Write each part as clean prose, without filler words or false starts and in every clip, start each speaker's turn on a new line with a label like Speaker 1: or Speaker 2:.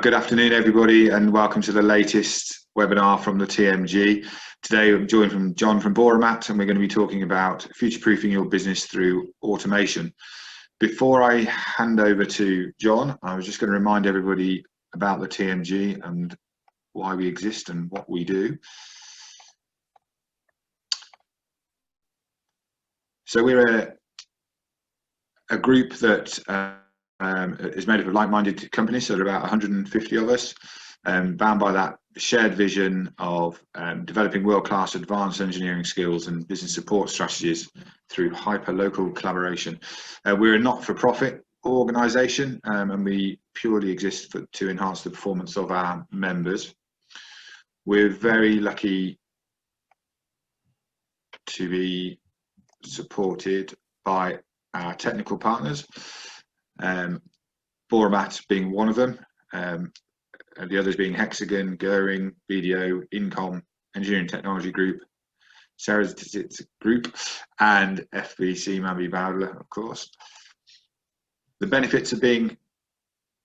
Speaker 1: Good afternoon, everybody, and welcome to the latest webinar from the TMG. Today, I'm joined from John from Bauromat, and we're going to be talking about future-proofing your business through automation. Before I hand over to John, I was just going to remind everybody about the TMG and why we exist and what we do. So we're a group that is made up of like-minded companies, so there are about 150 of us, bound by that shared vision of developing world-class advanced engineering skills and business support strategies through hyper-local collaboration. We're a not-for-profit organisation, and we purely exist to enhance the performance of our members. We're very lucky to be supported by our technical partners, Bauromat being one of them, and the others being Hexagon, Goering, BDO, Incom, Engineering Technology Group, Sarah's Group, and FBC Mambi Bowdler, of course. The benefits of being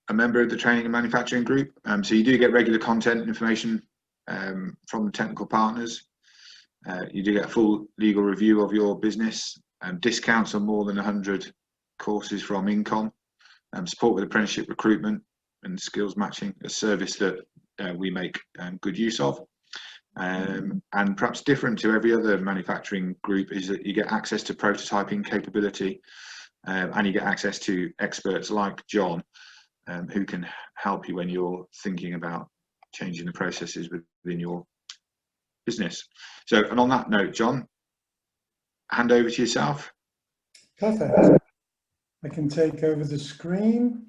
Speaker 1: a member of the Training and Manufacturing Group, so you do get regular content information from the technical partners. You do get a full legal review of your business, discounts on more than 100 courses from Incom, support with apprenticeship recruitment and skills matching, a service that we make good use of. And perhaps different to every other manufacturing group is that you get access to prototyping capability, and you get access to experts like John, who can help you when you're thinking about changing the processes within your business. So, and on that note, John, hand over to yourself.
Speaker 2: Perfect. I can take over the screen.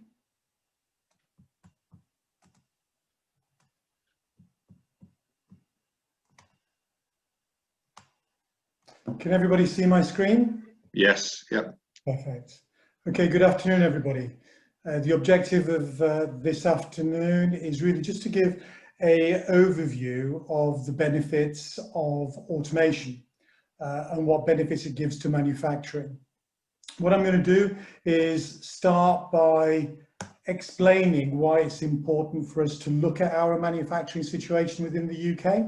Speaker 2: Can everybody see my screen?
Speaker 1: Yes, yep.
Speaker 2: Perfect. Okay, good afternoon, everybody. The objective of this afternoon is really just to give an overview of the benefits of automation and what benefits it gives to manufacturing. What I'm going to do is start by explaining why it's important for us to look at our manufacturing situation within the UK.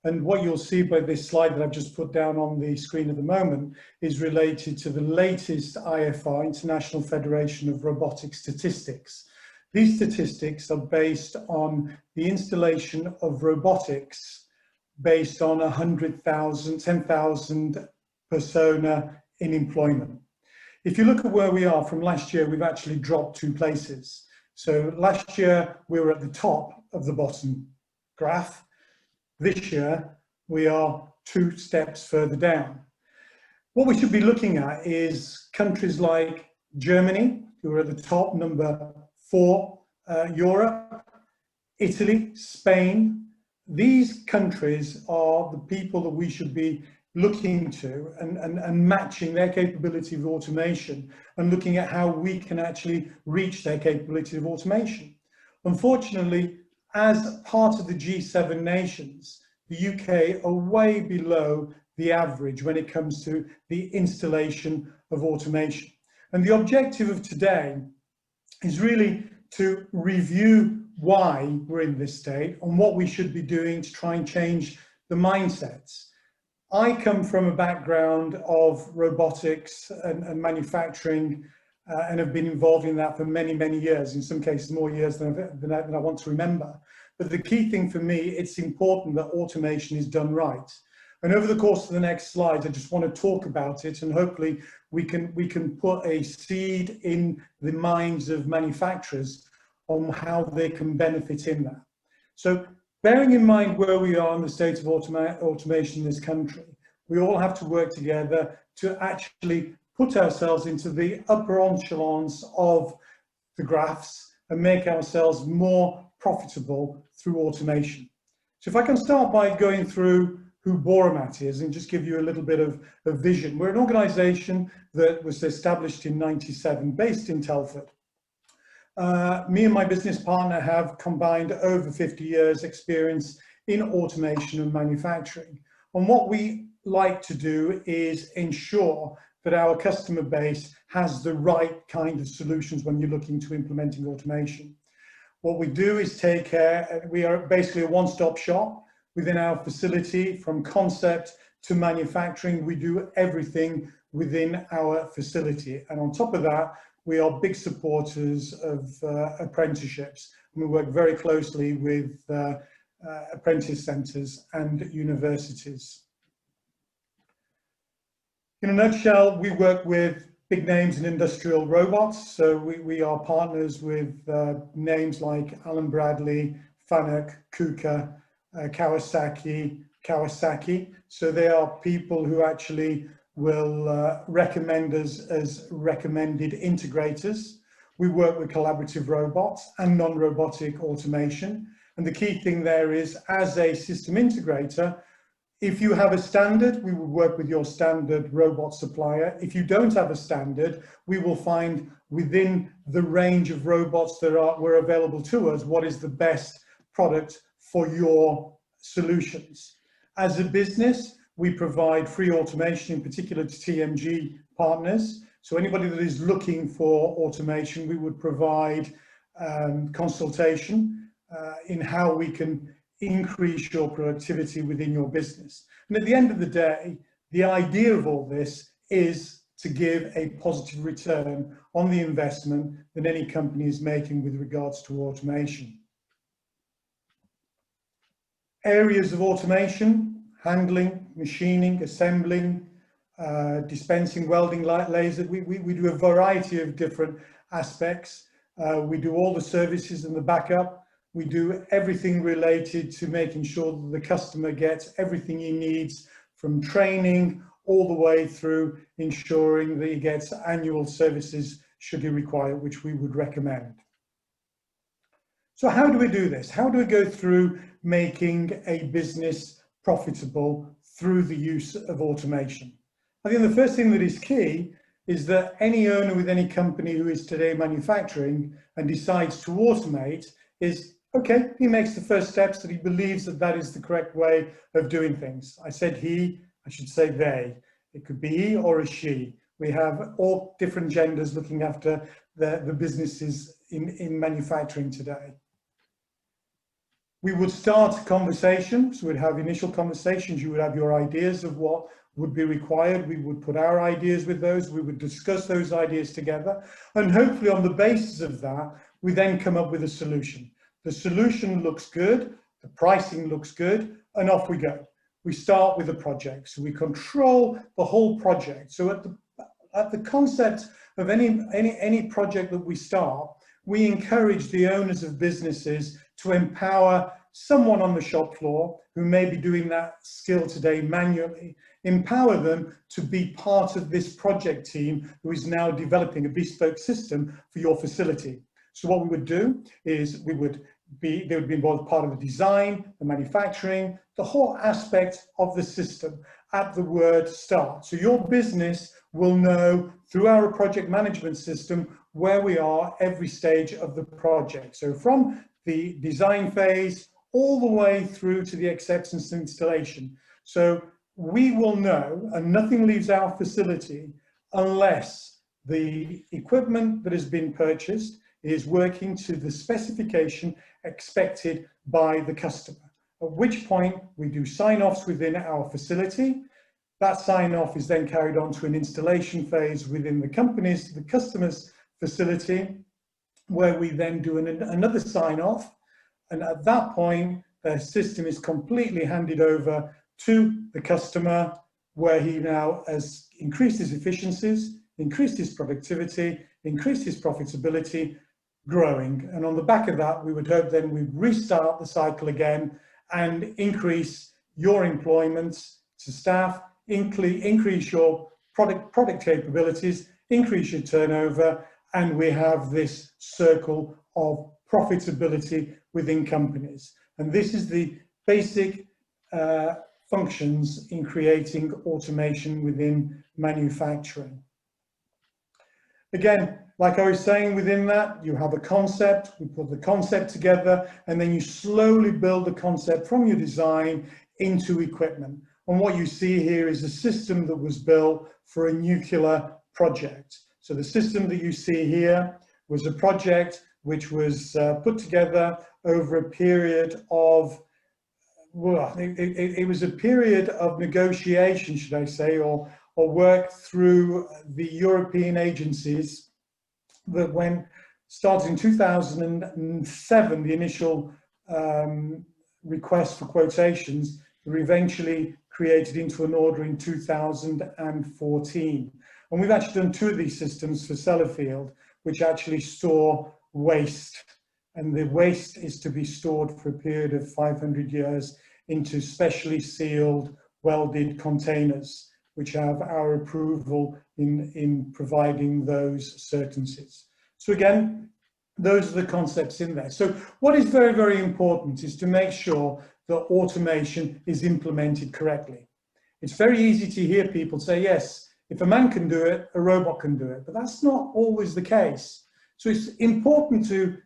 Speaker 2: And what you'll see by this slide that I've just put down on the screen at the moment is related to the latest IFR, International Federation of Robotic Statistics. These statistics are based on the installation of robotics based on 10,000 persona in employment. If you look at where we are from last year, we've actually dropped 2 places. So last year we were at the top of the bottom graph. This year we are 2 steps further down. What we should be looking at is countries like Germany, who are at the top, number 4, Europe, Italy, Spain. These countries are the people that we should be looking to and matching their capability of automation and looking at how we can actually reach their capability of automation. Unfortunately, as part of the G7 nations, the UK are way below the average when it comes to the installation of automation. And the objective of today is really to review why we're in this state and what we should be doing to try and change the mindsets. I come from a background of robotics and manufacturing and have been involved in that for many, many years, in some cases more years than I want to remember. But the key thing for me, it's important that automation is done right. And over the course of the next slides, I just want to talk about it, and hopefully we can put a seed in the minds of manufacturers on how they can benefit in that. So, bearing in mind where we are in the state of automation in this country, we all have to work together to actually put ourselves into the upper echelons of the graphs and make ourselves more profitable through automation. So if I can start by going through who Bauromat is and just give you a little bit of a vision. We're an organisation that was established in '97, based in Telford. Me and my business partner have combined over 50 years experience in automation and manufacturing. And what we like to do is ensure that our customer base has the right kind of solutions when you're looking to implementing automation. What we do is take care, we are basically a one-stop shop within our facility. From concept to manufacturing, we do everything within our facility. And on top of that, we are big supporters of apprenticeships. And we work very closely with apprentice centres and universities. In a nutshell, we work with big names in industrial robots. So we are partners with names like Allen Bradley, Fanuc, KUKA, Kawasaki. So they are people who actually will recommend us as recommended integrators. We work with collaborative robots and non-robotic automation. And the key thing there is, as a system integrator, if you have a standard, we will work with your standard robot supplier. If you don't have a standard, we will find within the range of robots that were available to us, what is the best product for your solutions. As a business, we provide free automation, in particular to TMG partners. So anybody that is looking for automation, we would provide consultation in how we can increase your productivity within your business. And at the end of the day, the idea of all this is to give a positive return on the investment that any company is making with regards to automation. Areas of automation: handling, machining, assembling, dispensing, welding, laser. We do a variety of different aspects. We do all the services and the backup. We do everything related to making sure that the customer gets everything he needs, from training all the way through ensuring that he gets annual services should he require, which we would recommend. So how do we do this? How do we go through making a business profitable through the use of automation? I think the first thing that is key is that any owner with any company who is today manufacturing and decides to automate is, okay, he makes the first steps that he believes that that is the correct way of doing things. I said he, I should say they. It could be he or a she. We have all different genders looking after the businesses in manufacturing today. We would start conversations, we'd have initial conversations, you would have your ideas of what would be required, we would put our ideas with those, we would discuss those ideas together, and hopefully on the basis of that, we then come up with a solution. The solution looks good, the pricing looks good, and off we go. We start with a project, so we control the whole project. So at the concept of any project that we start, we encourage the owners of businesses to empower someone on the shop floor who may be doing that skill today manually, empower them to be part of this project team who is now developing a bespoke system for your facility. So what we would do is they would be involved part of the design, the manufacturing, the whole aspect of the system at the word start. So your business will know through our project management system where we are every stage of the project. So from the design phase all the way through to the acceptance and installation. So we will know, and nothing leaves our facility unless the equipment that has been purchased is working to the specification expected by the customer, at which point we do sign-offs within our facility. That sign-off is then carried on to an installation phase within the customer's facility, where we then do another sign-off, and at that point the system is completely handed over to the customer, where he now has increased his efficiencies, increased his productivity, increased his profitability, growing. And on the back of that, we would hope then we'd restart the cycle again and increase your employment to staff, increase your product capabilities, increase your turnover, and we have this circle of profitability within companies. And this is the basic functions in creating automation within manufacturing. Again, like I was saying, within that, you have a concept, we put the concept together, and then you slowly build the concept from your design into equipment. And what you see here is a system that was built for a nuclear project. So the system that you see here was a project which was put together over a period of, well, it was a period of negotiation, should I say, or work through the European agencies that started in 2007, the initial request for quotations were eventually created into an order in 2014. And we've actually done 2 of these systems for Sellafield, which actually store waste. And the waste is to be stored for a period of 500 years into specially sealed, welded containers, which have our approval in providing those certainties. So again, those are the concepts in there. So what is very, very important is to make sure that automation is implemented correctly. It's very easy to hear people say, yes, if a man can do it, a robot can do it, but that's not always the case. So it's important to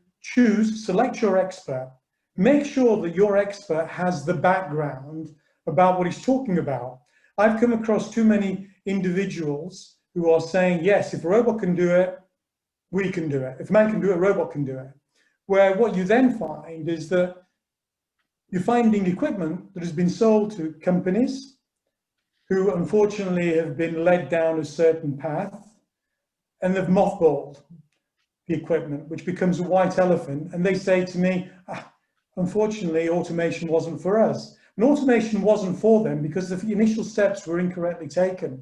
Speaker 2: select your expert, make sure that your expert has the background about what he's talking about. I've come across too many individuals who are saying, yes, if a robot can do it, we can do it. If a man can do it, a robot can do it. Where what you then find is that you're finding equipment that has been sold to companies who unfortunately have been led down a certain path, and they've mothballed the equipment, which becomes a white elephant. And they say to me, unfortunately, automation wasn't for us. And automation wasn't for them because the initial steps were incorrectly taken.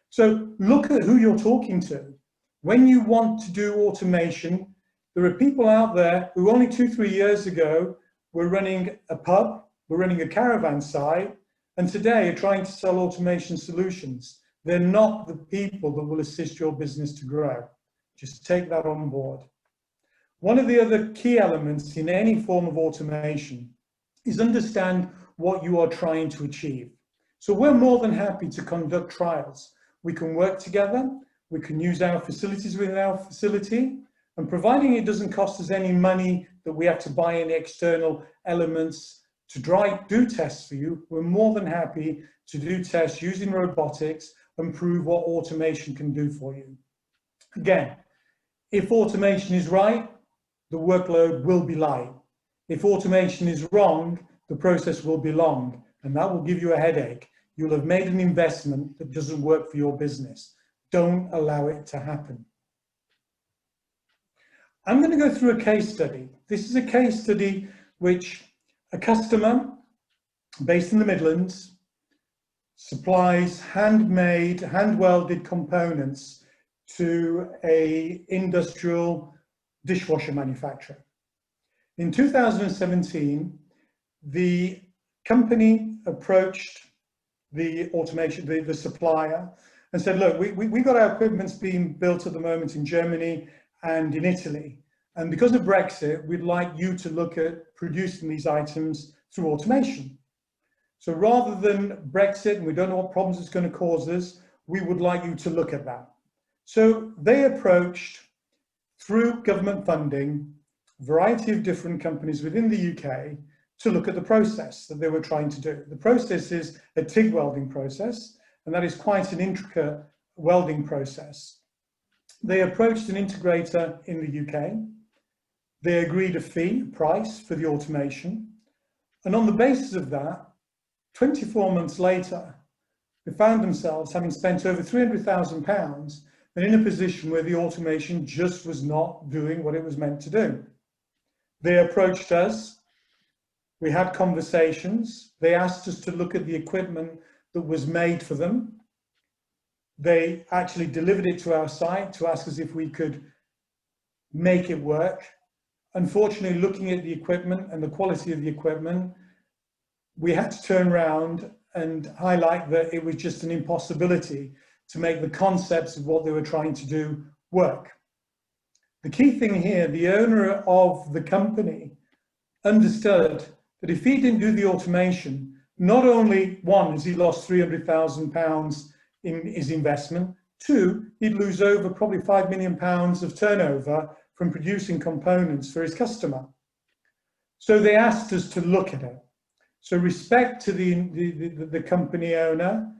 Speaker 2: So look at who you're talking to. When you want to do automation, there are people out there who only 2-3 years ago were running a pub, were running a caravan site, and today are trying to sell automation solutions. They're not the people that will assist your business to grow. Just take that on board. One of the other key elements in any form of automation is understand what you are trying to achieve. So we're more than happy to conduct trials. We can work together, we can use our facilities within our facility, and providing it doesn't cost us any money that we have to buy any external elements to do tests for you, we're more than happy to do tests using robotics and prove what automation can do for you. Again, if automation is right, the workload will be light. If automation is wrong, the process will be long, and that will give you a headache. You'll have made an investment that doesn't work for your business. Don't allow it to happen. I'm going to go through a case study. This is a case study which a customer based in the Midlands supplies handmade, hand-welded components to an industrial dishwasher manufacturer. In 2017, the company approached the supplier and said, look, we got our equipment's being built at the moment in Germany and in Italy. And because of Brexit, we'd like you to look at producing these items through automation. So rather than Brexit, and we don't know what problems it's going to cause us, we would like you to look at that. So they approached, through government funding, a variety of different companies within the UK to look at the process that they were trying to do. The process is a TIG welding process, and that is quite an intricate welding process. They approached an integrator in the UK. They agreed a price for the automation. And on the basis of that, 24 months later, they found themselves having spent over £300,000 and in a position where the automation just was not doing what it was meant to do. They approached us. We had conversations. They asked us to look at the equipment that was made for them. They actually delivered it to our site to ask us if we could make it work. Unfortunately, looking at the equipment and the quality of the equipment, we had to turn around and highlight that it was just an impossibility to make the concepts of what they were trying to do work. The key thing here, the owner of the company understood that if he didn't do the automation, not only one, has he lost £300,000 in his investment, two, he'd lose over probably £5 million of turnover from producing components for his customer. So they asked us to look at it. So respect to the company owner,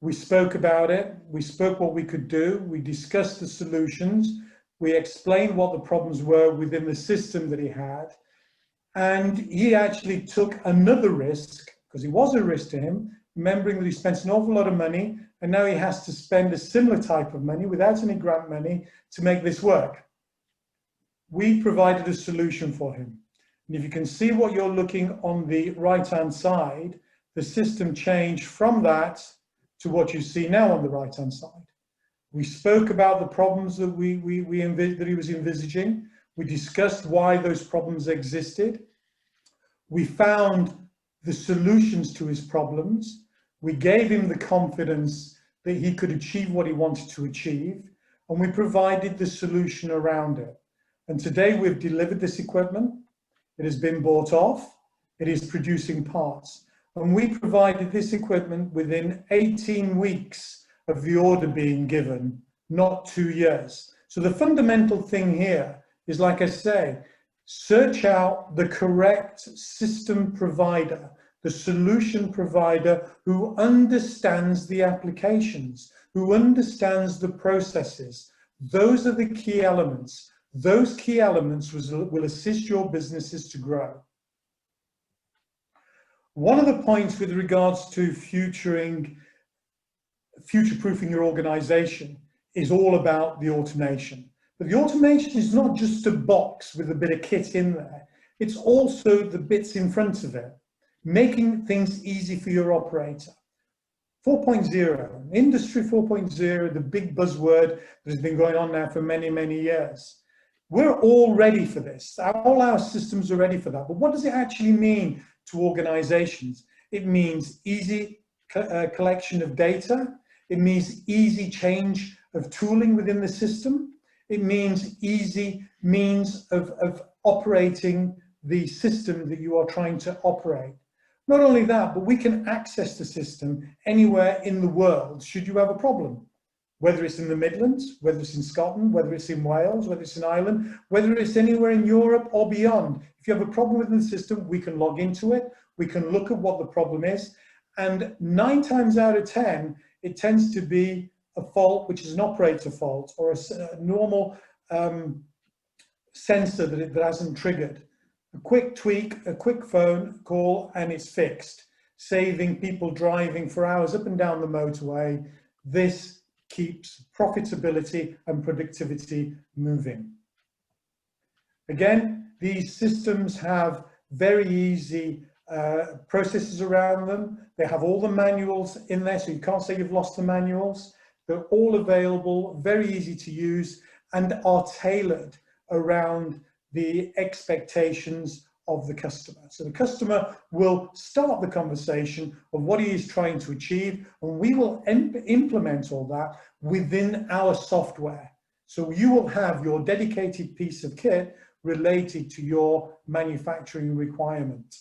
Speaker 2: we spoke about it, we spoke what we could do, we discussed the solutions, We explained what the problems were within the system that he had. And he actually took another risk, because it was a risk to him, remembering that he spent an awful lot of money, and now he has to spend a similar type of money without any grant money to make this work. We provided a solution for him. And if you can see what you're looking on the right-hand side, the system changed from that to what you see now on the right-hand side. We spoke about the problems that that he was envisaging. We discussed why those problems existed. We found the solutions to his problems. We gave him the confidence that he could achieve what he wanted to achieve, and we provided the solution around it. And today we've delivered this equipment. It has been bought off. It is producing parts. And we provided this equipment within 18 weeks of the order being given, not 2 years. So the fundamental thing here is, like I say, search out the correct system provider, the solution provider who understands the applications, who understands the processes. Those are the key elements. Those key elements will assist your businesses to grow. One of the points with regards to future-proofing your organization is all about the automation. But the automation is not just a box with a bit of kit in there. It's also the bits in front of it, making things easy for your operator. 4.0, Industry 4.0, the big buzzword that has been going on now for many, many years. We're all ready for this. All our systems are ready for that. But what does it actually mean to organizations? It means easy collection of data. It means easy change of tooling within the system. It means easy means of operating the system that you are trying to operate. Not only that, but we can access the system anywhere in the world should you have a problem. Whether it's in the Midlands, whether it's in Scotland, whether it's in Wales, whether it's in Ireland, whether it's anywhere in Europe or beyond. If you have a problem within the system, we can log into it. We can look at what the problem is. And 9 times out of 10, it tends to be a fault, which is an operator fault or a normal sensor that hasn't triggered. A quick tweak, a quick phone call, and it's fixed, saving people driving for hours up and down the motorway. This keeps profitability and productivity moving. Again, these systems have very easy processes around them. They have all the manuals in there, so you can't say you've lost the manuals. They're all available, very easy to use, and are tailored around the expectations of the customer. So the customer will start the conversation of what he is trying to achieve, and we will implement all that within our software. So you will have your dedicated piece of kit related to your manufacturing requirement.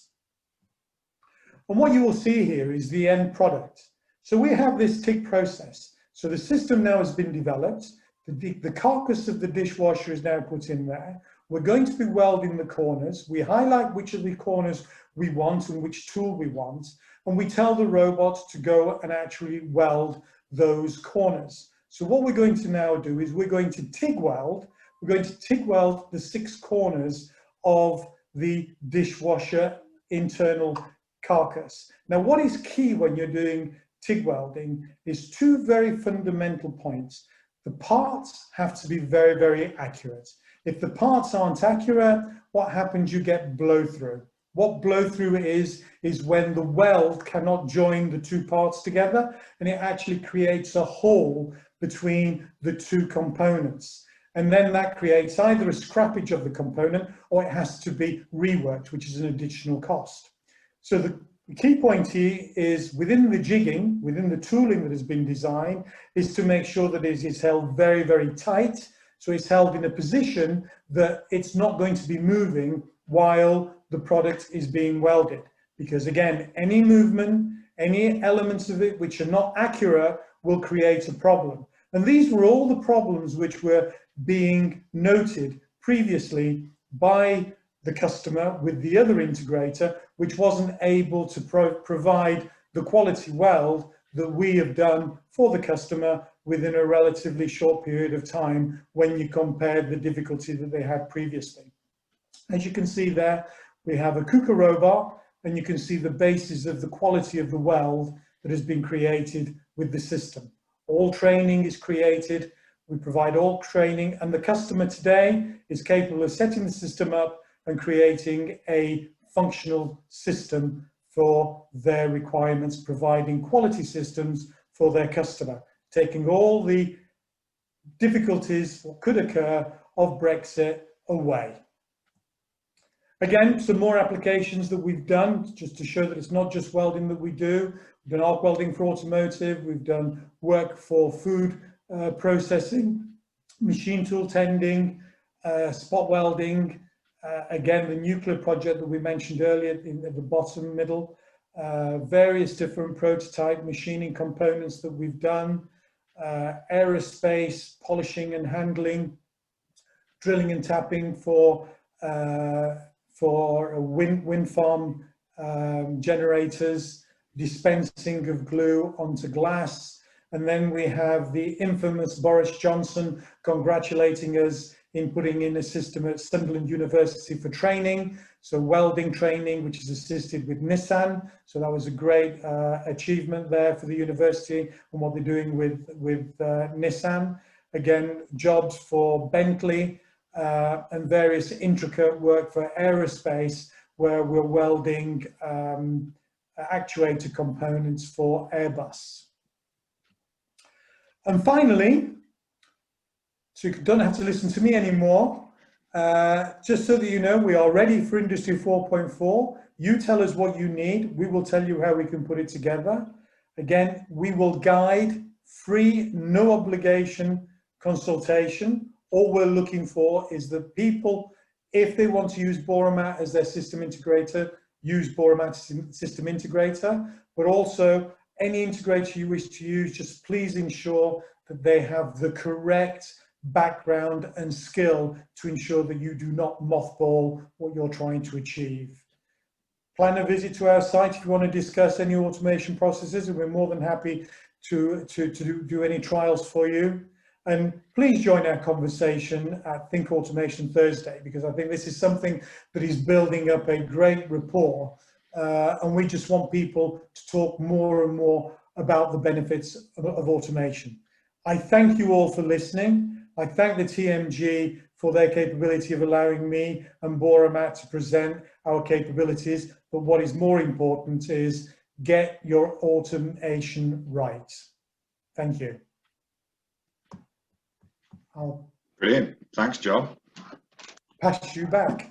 Speaker 2: And what you will see here is the end product. So we have this tick process. So the system now has been developed. The carcass of the dishwasher is now put in there. We're going to be welding the corners. We highlight which of the corners we want and which tool we want. And we tell the robot to go and actually weld those corners. So what we're going to now do is we're going to TIG weld. We're going to TIG weld the 6 corners of the dishwasher internal carcass. Now, what is key when you're doing TIG welding is 2 very fundamental points. The parts have to be very, very accurate. If the parts aren't accurate, what happens? You get blow through. What blow through is when the weld cannot join the 2 parts together, and it actually creates a hole between the 2 components. And then that creates either a scrappage of the component or it has to be reworked, which is an additional cost. So the key point here is within the jigging, within the tooling that has been designed, is to make sure that it is held very, very tight. So it's held in a position that it's not going to be moving while the product is being welded. Because again, any movement, any elements of it which are not accurate will create a problem. And these were all the problems which were being noted previously by the customer with the other integrator, which wasn't able to provide the quality weld that we have done for the customer within a relatively short period of time when you compare the difficulty that they had previously. As you can see there, we have a KUKA robot, and you can see the basis of the quality of the weld that has been created with the system. All training is created, we provide all training, and the customer today is capable of setting the system up and creating a functional system for their requirements, providing quality systems for their customer, taking all the difficulties that could occur of Brexit away. Again, some more applications that we've done, just to show that it's not just welding that we do. We've done arc welding for automotive, we've done work for food processing, machine tool tending, spot welding, again, the nuclear project that we mentioned earlier at the bottom middle, various different prototype machining components that we've done, aerospace, polishing and handling, drilling and tapping for wind farm generators, dispensing of glue onto glass. And then we have the infamous Boris Johnson congratulating us in putting in a system at Sunderland University for training. So welding training, which is assisted with Nissan. So that was a great achievement there for the university and what they're doing with Nissan. Again, jobs for Bentley and various intricate work for aerospace, where we're welding actuator components for Airbus. And finally, so you don't have to listen to me anymore, just so that you know, we are ready for Industry 4.4. You tell us what you need, we will tell you how we can put it together. Again, we will guide, free, no obligation consultation. All we're looking for is that people, if they want to use Bauromat as their system integrator, use Bauromat system integrator, but also any integrator you wish to use, just please ensure that they have the correct background and skill to ensure that you do not mothball what you're trying to achieve. Plan a visit to our site if you want to discuss any automation processes, and we're more than happy to do any trials for you. And please join our conversation at Think Automation Thursday, because I think this is something that is building up a great rapport. And we just want people to talk more and more about the benefits of automation. I thank you all for listening. I thank the TMG for their capability of allowing me and Bauromat to present our capabilities. But what is more important is get your automation right. Thank you.
Speaker 1: Brilliant. Thanks, John.
Speaker 2: Pass you back.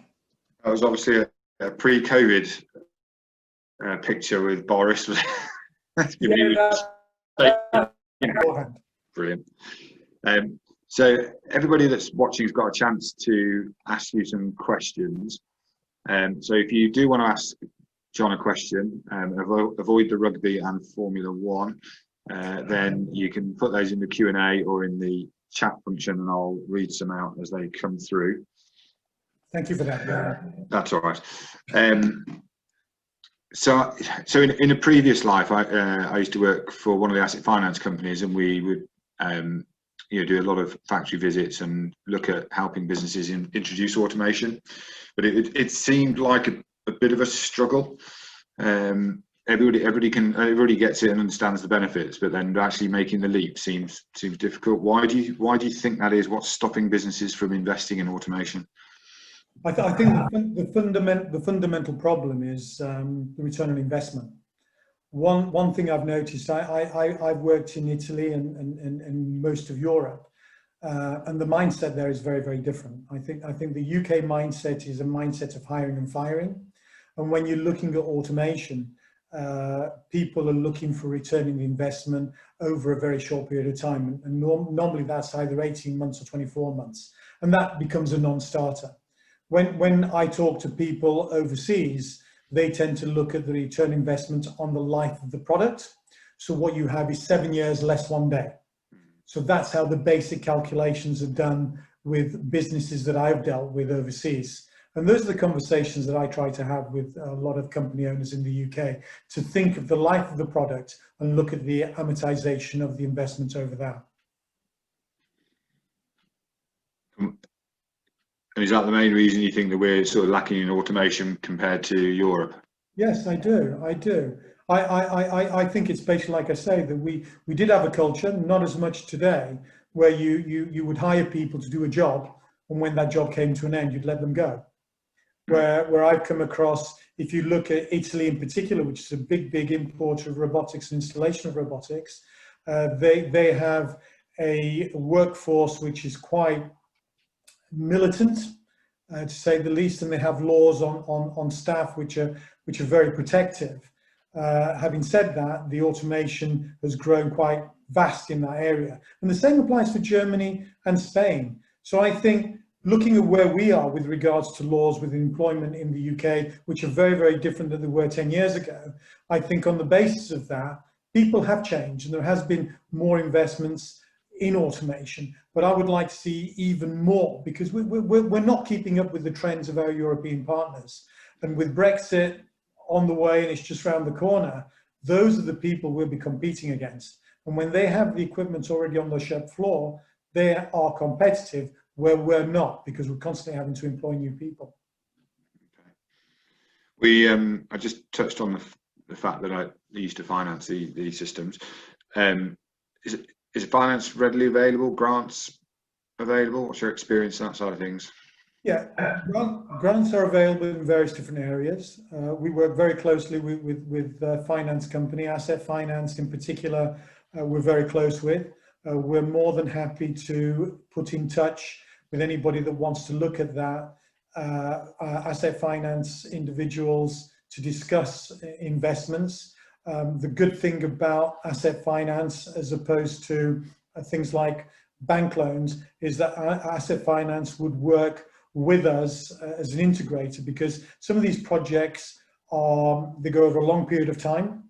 Speaker 1: That was obviously a pre-COVID picture with Boris. Brilliant. So everybody that's watching has got a chance to ask you some questions. So if you do want to ask John a question, avoid the rugby and Formula One, then you can put those in the Q&A or in the chat function, and I'll read some out as they come through.
Speaker 2: Thank you for that.
Speaker 1: That's all right. So in a previous life, I used to work for one of the asset finance companies, and we would do a lot of factory visits and look at helping businesses introduce automation. But it seemed like a bit of a struggle. Everybody gets it and understands the benefits, but then actually making the leap seems difficult. Why do you think that is? What's stopping businesses from investing in automation?
Speaker 2: I think the fundamental problem is the return on investment. One thing I've noticed, I've worked in Italy and most of Europe, and the mindset there is very, very different. I think the UK mindset is a mindset of hiring and firing, and when you're looking at automation, people are looking for returning the investment over a very short period of time, and normally that's either 18 months or 24 months, and that becomes a non-starter. When I talk to people overseas, they tend to look at the return investment on the life of the product. So what you have is 7 years less 1 day. So that's how the basic calculations are done with businesses that I've dealt with overseas. And those are the conversations that I try to have with a lot of company owners in the UK, to think of the life of the product and look at the amortization of the investment over that.
Speaker 1: And is that the main reason you think that we're sort of lacking in automation compared to Europe?
Speaker 2: Yes, I do. I do. I think it's basically, like I say, that we did have a culture, not as much today, where you would hire people to do a job, and when that job came to an end, you'd let them go. Where I've come across, if you look at Italy in particular, which is a big importer of robotics and installation of robotics, they have a workforce which is quite militant, to say the least, and they have laws on staff which are very protective. Having said that, the automation has grown quite vast in that area, and the same applies for Germany and Spain. So I think, looking at where we are with regards to laws with employment in the UK, which are very different than they were 10 years ago, I think on the basis of that, people have changed, and there has been more investments in automation. But I would like to see even more, because we're not keeping up with the trends of our European partners. And with Brexit on the way, and it's just around the corner, those are the people we'll be competing against. And when they have the equipment already on the shop floor, they are competitive, where we're not, because we're constantly having to employ new people.
Speaker 1: Okay. I just touched on the fact that I used to finance these systems. Is finance readily available? Grants available? What's your experience on that side of things?
Speaker 2: Yeah, grants are available in various different areas. We work very closely with finance company, asset finance in particular. We're very close with. We're more than happy to put in touch with anybody that wants to look at that, asset finance individuals, to discuss investments. The good thing about asset finance, as opposed to things like bank loans, is that asset finance would work with us as an integrator, because some of these projects they go over a long period of time,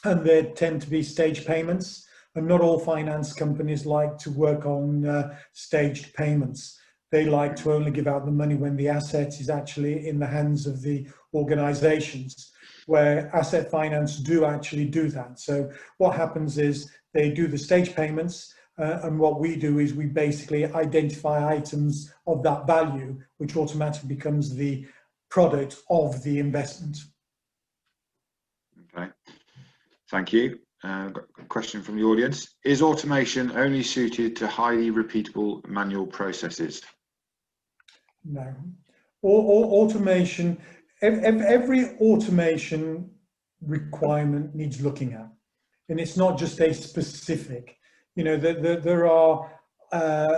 Speaker 2: and they tend to be stage payments, and not all finance companies like to work on staged payments. They like to only give out the money when the asset is actually in the hands of the organizations, where asset finance do actually do that. So what happens is they do the stage payments, and what we do is we basically identify items of that value, which automatically becomes the product of the investment.
Speaker 1: Okay, thank you. Got a question from the audience. Is automation only suited to highly repeatable manual processes?
Speaker 2: No. Automation, every automation requirement needs looking at, and it's not just a specific. You know, there are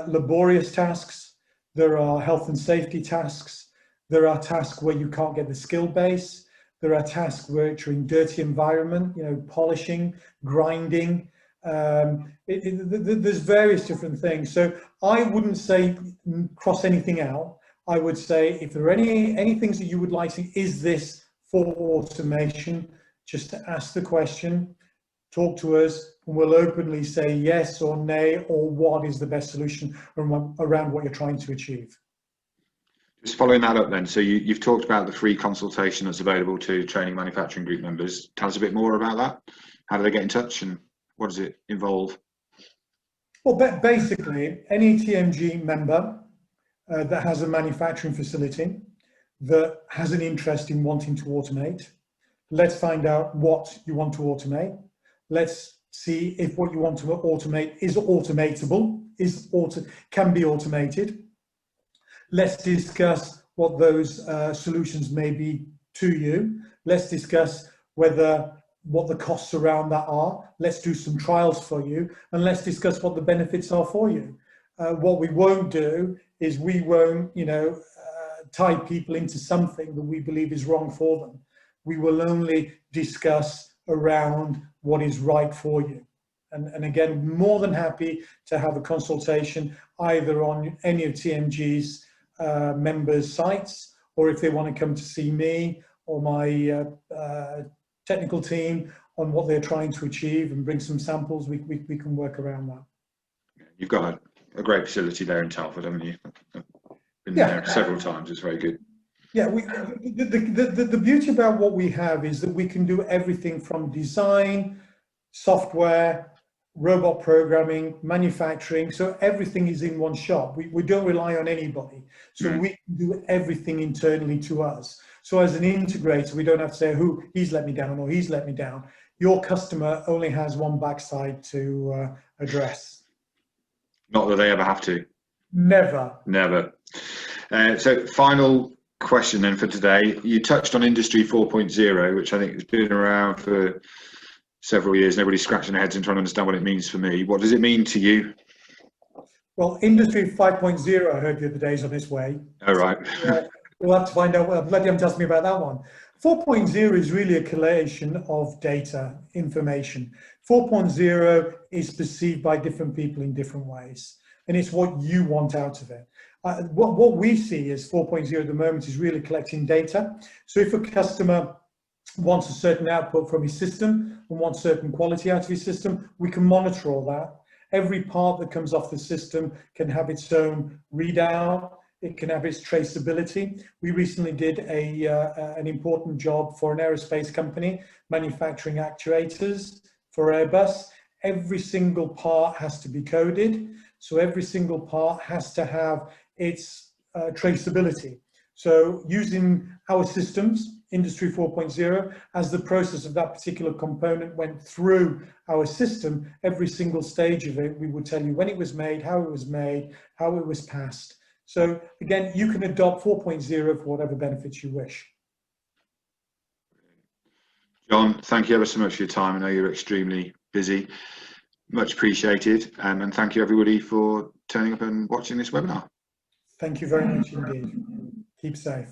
Speaker 2: laborious tasks, there are health and safety tasks, there are tasks where you can't get the skill base, there are tasks which are in dirty environment, you know, polishing, grinding. There's various different things. So I wouldn't say cross anything out. I would say, if there are any things that you would like to, is this for automation, just to ask the question, talk to us, and we'll openly say yes or nay, or what is the best solution around what you're trying to achieve.
Speaker 1: Just following that up then, so you've talked about the free consultation that's available to training manufacturing group members. Tell us a bit more about that. How do they get in touch, and what does it involve?
Speaker 2: Well, basically, any TMG member that has a manufacturing facility that has an interest in wanting to automate, let's find out what you want to automate. Let's see if what you want to automate is automatable, can be automated. Let's discuss what those solutions may be to you. Let's discuss what the costs around that are. Let's do some trials for you, and let's discuss what the benefits are for you. What we won't do is we won't, tie people into something that we believe is wrong for them. We will only discuss around what is right for you. And again, more than happy to have a consultation either on any of TMG's members' sites, or if they want to come to see me or my technical team on what they're trying to achieve and bring some samples, we can work around that.
Speaker 1: You've got a great facility there in Telford, haven't you? Been there several times. It's very good.
Speaker 2: Yeah, the beauty about what we have is that we can do everything from design, software, robot programming, manufacturing. So everything is in one shop. We don't rely on anybody. So we can do everything internally to us. So as an integrator, we don't have to say, he's let me down or he's let me down. Your customer only has one backside to address.
Speaker 1: Not that they ever have to.
Speaker 2: Never.
Speaker 1: Never. So final question then for today. You touched on Industry 4.0, which I think has been around for several years. Nobody's scratching their heads and trying to understand what it means for me. What does it mean to you?
Speaker 2: Well, Industry 5.0, I heard the other days on this way.
Speaker 1: Oh, right.
Speaker 2: We'll have to find out. Let them tell me about that one. 4.0 is really a collation of data, information. 4.0 is perceived by different people in different ways, and it's what you want out of it. What we see as 4.0 at the moment is really collecting data. So if a customer wants a certain output from his system and wants certain quality out of his system, we can monitor all that. Every part that comes off the system can have its own readout. It can have its traceability. We recently did an important job for an aerospace company manufacturing actuators for Airbus. Every single part has to be coded. So every single part has to have its traceability. So using our systems, Industry 4.0, as the process of that particular component went through our system, every single stage of it, we would tell you when it was made, how it was passed. So again, you can adopt 4.0 for whatever benefits you wish.
Speaker 1: John, thank you ever so much for your time. I know you're extremely busy. Much appreciated. And thank you everybody for turning up and watching this webinar.
Speaker 2: Thank you very much indeed. Keep safe.